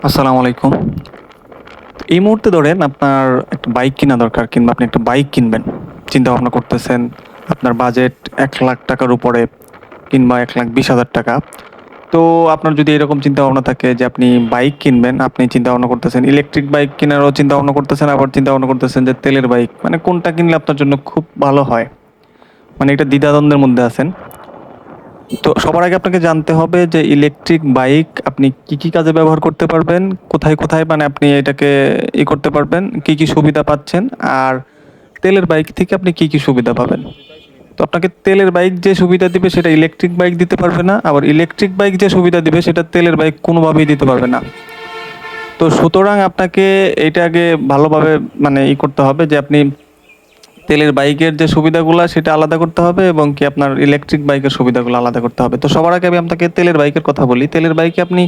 আসসালামু আলাইকুম। এই মুহূর্তে ধরেন আপনার একটা বাইক কিনা দরকার কিংবা আপনি একটা বাইক কিনবেন। চিন্তা ভাবনা করতেছেন। আপনার বাজেট ৳১,০০,০০০ উপরে কিংবা ৳১,২০,০০০। তো আপনার যদি এরকম চিন্তা ভাবনা থাকে যে আপনি বাইক কিনবেন, আপনি চিন্তা ভাবনা করতেছেন ইলেকট্রিক বাইক কেনারও চিন্তা ভাবনা করতেছেন, আবার চিন্তা ভাবনা করতেছেন যে তেলের বাইক। মানে কোনটা কিনলে আপনার জন্য খুব ভালো হয়? মানে একটা দ্বিধাদ্বন্দ্বের মধ্যে আছেন। তো সবার আগে আপনাকে জানতে হবে যে ইলেকট্রিক বাইক আপনি কি কাজে ব্যবহার করতে পারবেন, কোথায় মানে আপনি এটাকে করতে পারবেন, কি সুবিধা পাচ্ছেন, আর তেলের বাইক থেকে আপনি কি সুবিধা পাবেন। তো আপনাকে তেলের বাইক যে সুবিধা দিবে সেটা ইলেকট্রিক বাইক দিতে পারবে না, আবার ইলেকট্রিক বাইক যে সুবিধা দিবে সেটা তেলের বাইক কোনোভাবেই দিতে পারবে না। তো সুতরাং আপনাকে এটা আগে ভালোভাবে মানে করতে হবে যে আপনি তেলের বাইকের যে সুবিধাগুলা সেটা আলাদা করতে হবে এবং কি আপনার ইলেকট্রিক বাইকের সুবিধাগুলো আলাদা করতে হবে। তো সবার আগে আমি আপনাকে তেলের বাইকের কথা বলি। তেলের বাইকে আপনি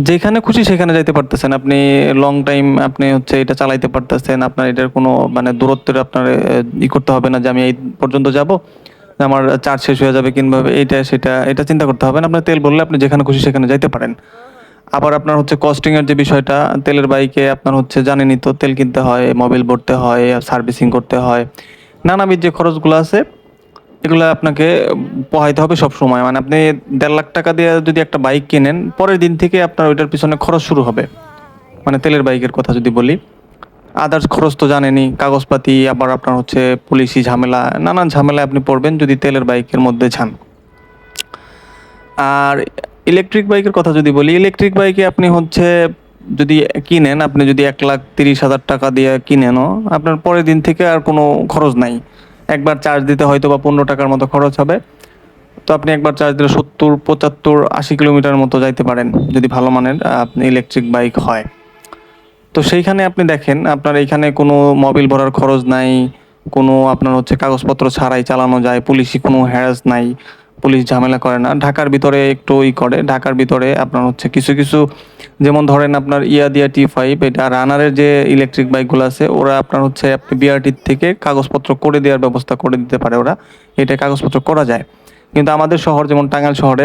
যেখানে খুশি সেখানে যাইতে পারতেছেন। আপনি লং টাইম আপনি হচ্ছে এটা চালাইতে পারতেছেন। আপনার এটার কোনো মানে দূরত্বের আপনার করতে হবে না যে আমি এই পর্যন্ত যাবো। আমার চার্জ শেষ হয়ে যাবে কিংবা এইটা সেটা এটা চিন্তা করতে হবে না। আপনার তেল ভরলে আপনি যেখানে খুশি সেখানে যাইতে পারেন। আবার আপনার হচ্ছে কস্টিং এর যে বিষয়টা, তেলের বাইকে আপনার হচ্ছে জানেনই তো তেল কিনতে হয়, মোবিল ভরতে হয়, সার্ভিসিং করতে হয়। নানাবিধ যে খরচগুলো আছে এগুলা আপনাকে পোহাইতে হবে সবসময়। মানে আপনি ৳১,৫০,০০০ দিয়ে যদি একটা বাইক কিনেন, পরের দিন থেকে আপনার ওইটার পিছনে খরচ শুরু হবে। মানে তেলের বাইকের কথা যদি বলি। আদার্স খরচ তো জানেনই, কাগজপাতি, আবার আপনার হচ্ছে পুলিশি ঝামেলা, নানান ঝামেলায় আপনি পড়বেন যদি তেলের বাইকের মধ্যে যান। আর ইলেকট্রিক বাইকের কথা যদি বলি, ইলেকট্রিক বাইকে আপনি হচ্ছে যদি কিনেন, আপনি যদি ৳১,৩০,০০০ দিয়ে কিনেনও, আপনার পরের দিন থেকে আর কোনো খরচ নাই। একবার চার্জ দিতে হয়তোবা ৳১৫ মতো খরচ হবে। তো আপনি একবার চার্জ দিলে ৭০, ৭৫, ৮০ কিলোমিটার মতো যাইতে পারেন যদি ভালো মানের আপনি ইলেকট্রিক বাইক হয়। তো সেইখানে আপনি দেখেন আপনার এইখানে কোনো মোবিল ভরার খরচ নাই, কোনো আপনার হচ্ছে কাগজপত্র ছাড়াই চালানো যায়, পুলিশি কোনো হ্যারাস নাই, পুলিশ ঝামেলা করে না। ঢাকার ভিতরে একটু করে, ঢাকার ভিতরে আপনার হচ্ছে কিছু যেমন ধরেন আপনার ইয়াদিয়া T5 এটা রানারের যে ইলেকট্রিক বাইকগুলো আছে ওরা আপনার হচ্ছে আপনি বিআরটির থেকে কাগজপত্র করে দেওয়ার ব্যবস্থা করে দিতে পারে ওরা। এটা কাগজপত্র করা যায়। কিন্তু আমাদের শহর যেমন টাঙ্গাইল শহরে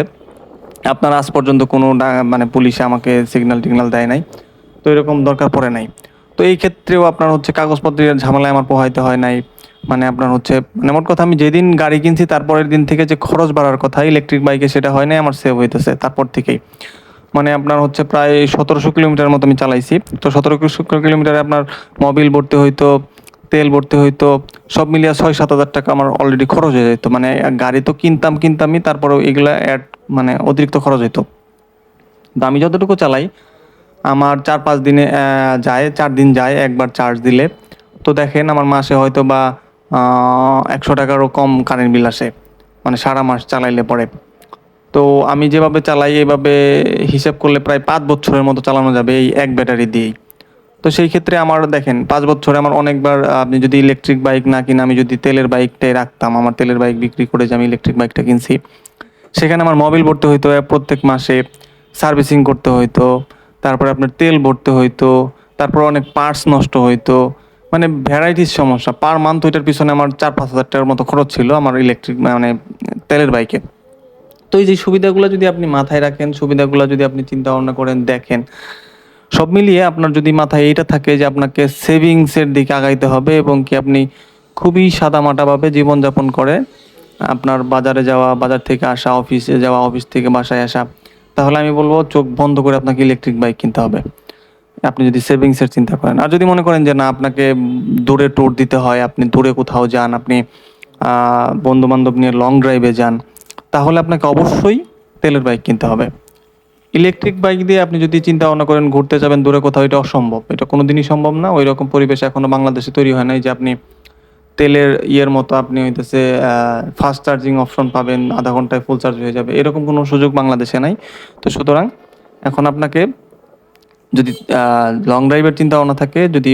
আপনার আজ পর্যন্ত কোনো মানে পুলিশে আমাকে সিগন্যাল-টিগনাল দেয় নাই। তো এরকম দরকার পড়ে নাই। তো এই ক্ষেত্রেও আপনার হচ্ছে কাগজপত্রের ঝামেলায় আমার পোহাইতে হয় নাই। মানে আপনার হচ্ছে মানে মোট কথা আমি যেদিন গাড়ি কিনছি তারপরের দিন থেকে যে খরচ বাড়ার কথা ইলেকট্রিক বাইকে সেটা হয় নাই, আমার সেভ হইতেছে তারপর থেকেই। মানে আপনার হচ্ছে প্রায় ১৭০০ কিলোমিটার মতো আমি চালাইছি। তো ১৭০০ কিলোমিটারে আপনার মোবিল ভরতে হইতো, তেল ভরতে হইতো, সব মিলিয়ে ৳৬,০০০-৭,০০০ আমার অলরেডি খরচ হয়ে যেত। মানে গাড়ি তো কিনতামই তারপরেও এগুলা মানে অতিরিক্ত খরচ হইতো। তো আমি যতটুকু চালাই আমার ৪-৫ দিনে যায়, ৪ দিন যায় একবার চার্জ দিলে। তো দেখেন আমার মাসে হয়তোবা ৳১০০ কম কারেন্ট বিল আসে। মানে সারা মাস চালাইলে পরে। তো আমি যেভাবে চালাই এভাবে হিসাব করলে প্রায় ৫ বছরের মতো চালানো যাবে এই এক ব্যাটারি দিয়েই। তো সেই ক্ষেত্রে আমার দেখেন ৫ বছরে আমার অনেকবার আপনি যদি ইলেকট্রিক বাইক না কিনে আমি যদি তেলের বাইকটাই রাখতাম, আমার তেলের বাইক বিক্রি করে যে আমি ইলেকট্রিক বাইকটা কিনছি, সেখানে আমার মোবিল ভরতে হইতো প্রত্যেক মাসে, সার্ভিসিং করতে হইতো, তারপরে আপনার তেল ভরতে হইতো, তারপর অনেক পার্টস নষ্ট হইতো। মানে ভ্যারাইটিস সমস্যা। পার মান্থ ওইটার পিছনে আমার ৳৪,০০০-৫,০০০ মতো খরচ ছিল আমার ইলেকট্রিক মানে তেলের বাইকে। তো এই যে সুবিধাগুলো যদি আপনি মাথায় রাখেন, সুবিধাগুলো যদি আপনি চিন্তা ভাবনা করেন, দেখেন, সব মিলিয়ে আপনার যদি মাথায় এইটা থাকে যে আপনাকে সেভিংসের দিকে আগাইতে হবে এবং কি আপনি খুবই সাদামাটাভাবে জীবনযাপন করে আপনার বাজারে যাওয়া, বাজার থেকে আসা, অফিসে যাওয়া, অফিস থেকে বাসায় আসা, তাহলে আমি বলব চোখ বন্ধ করে আপনাকে ইলেকট্রিক বাইক কিনতে হবে। আপনি যদি সেভিংসের চিন্তা করেন। আর যদি মনে করেন যে না আপনাকে দূরে ট্যুর দিতে হয়, আপনি দূরে কোথাও যান, আপনি বন্ধু-বান্ধব নিয়ে লং ড্রাইভে যান, তাহলে আপনাকে অবশ্যই তেলের বাইক কিনতে হবে। ইলেকট্রিক বাইক দিয়ে আপনি যদি চিন্তা ভাবনা করেন ঘুরতে যাবেন দূরে কোথাও, এটা অসম্ভব। এটা কোনোদিনই সম্ভব না। ঐরকম পরিবেশ এখনো বাংলাদেশে তৈরি হয় নাই যে আপনি তেলের মতো আপনি হইতেছে ফাস্ট চার্জিং অপশন পাবেন, ০.৫ ঘন্টায় ফুল চার্জ হয়ে যাবে। এরকম কোনো সুযোগ বাংলাদেশে নাই। তো সুতরাং এখন আপনাকে যদি লং ড্রাইভের চিন্তা ভাবনা থাকে, যদি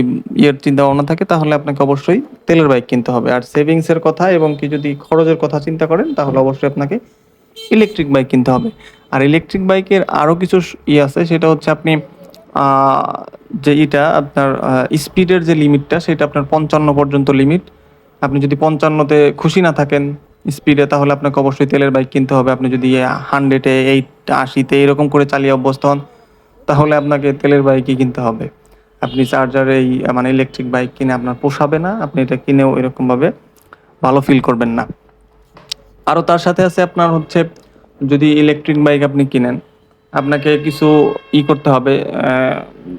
চিন্তা ভাবনা থাকে তাহলে আপনাকে অবশ্যই তেলের বাইক কিনতে হবে। আর সেভিংস এর কথা এবং কি যদি খরচের কথা চিন্তা করেন তাহলে অবশ্যই আপনাকে ইলেকট্রিক বাইক কিনতে হবে। আর ইলেকট্রিক বাইকের আরো কিছু আছে সেটা হচ্ছে আপনি আ যে আপনার স্পিডের যে লিমিটটা সেটা আপনার ৫৫ পর্যন্ত লিমিট। আপনি যদি ৫৫ তে খুশি না থাকেন স্পিডে তাহলে আপনাকে অবশ্যই তেলের বাইক কিনতে হবে। আপনি যদি 100 এ 80 তে এরকম করে চালিয়ে অভ্যস্ত হন তাহলে আপনাকে তেলের বাইকই কিনতে হবে। আপনি চার্জার এই মানে ইলেকট্রিক বাইক কিনে আপনার পোষাবে না। আপনি এটা কিনেও এরকমভাবে ভালো ফিল করবেন না। আরও তার সাথে আছে আপনার হচ্ছে যদি ইলেকট্রিক বাইক আপনি কিনেন, আপনাকে কিছু করতে হবে।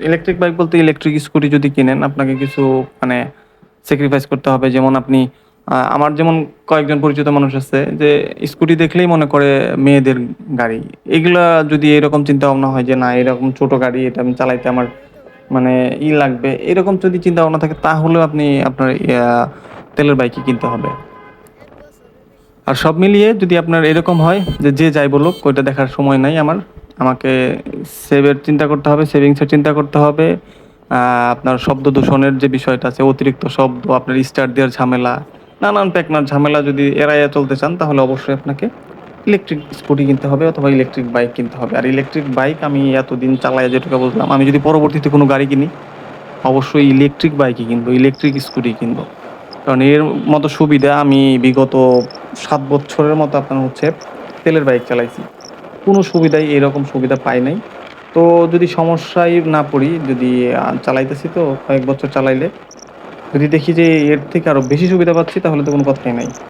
ইলেকট্রিক বাইক বলতে ইলেকট্রিক স্কুটি যদি কিনেন, আপনাকে কিছু মানে স্যাক্রিফাইস করতে হবে। যেমন আপনি আমার যেমন কয়েকজন পরিচিত মানুষ আছে যে স্কুটি দেখলেই মনে করে মেয়েদের গাড়ি। এগুলা যদি এরকম চিন্তা ভাবনা হয় যে না এরকম ছোট গাড়ি এটা আমি চালাইতে আমার মানে লাগবে, এরকম যদি চিন্তা ভাবনা থাকে তাহলেও আপনি আপনার তেলের বাইকই কিনতে হবে। আর সব মিলিয়ে যদি আপনার এরকম হয় যে যে যাই বলুক ওইটা দেখার সময় নাই আমার, আমাকে সেভের চিন্তা করতে হবে, সেভিংসের চিন্তা করতে হবে। আপনার শব্দ দূষণের যে বিষয়টা আছে, অতিরিক্ত শব্দ, আপনার স্টার্ট দেওয়ার ঝামেলা, নানান পেকনার ঝামেলা যদি এড়াইয়া চলতে চান তাহলে অবশ্যই আপনাকে ইলেকট্রিক স্কুটি কিনতে হবে অথবা ইলেকট্রিক বাইক কিনতে হবে। আর ইলেকট্রিক বাইক আমি এতদিন চালাইয়া যেটুকু বুঝলাম, আমি যদি পরবর্তীতে কোনো গাড়ি কিনি অবশ্যই ইলেকট্রিক বাইকই কিনবো, ইলেকট্রিক স্কুটি কিনবো। কারণ এর মতো সুবিধা আমি বিগত ৭ বছরের মতো আপনার হচ্ছে তেলের বাইক চালাইছি। কোনো সুবিধাই এরকম সুবিধা পাই নাই। তো যদি সমস্যায় না পড়ি, যদি চালাইতেছি তো কয়েক বছর চালাইলে যদি দেখি যে এর থেকে আরো বেশি সুবিধা পাচ্ছি তাহলে তো কোনো কথাই নাই।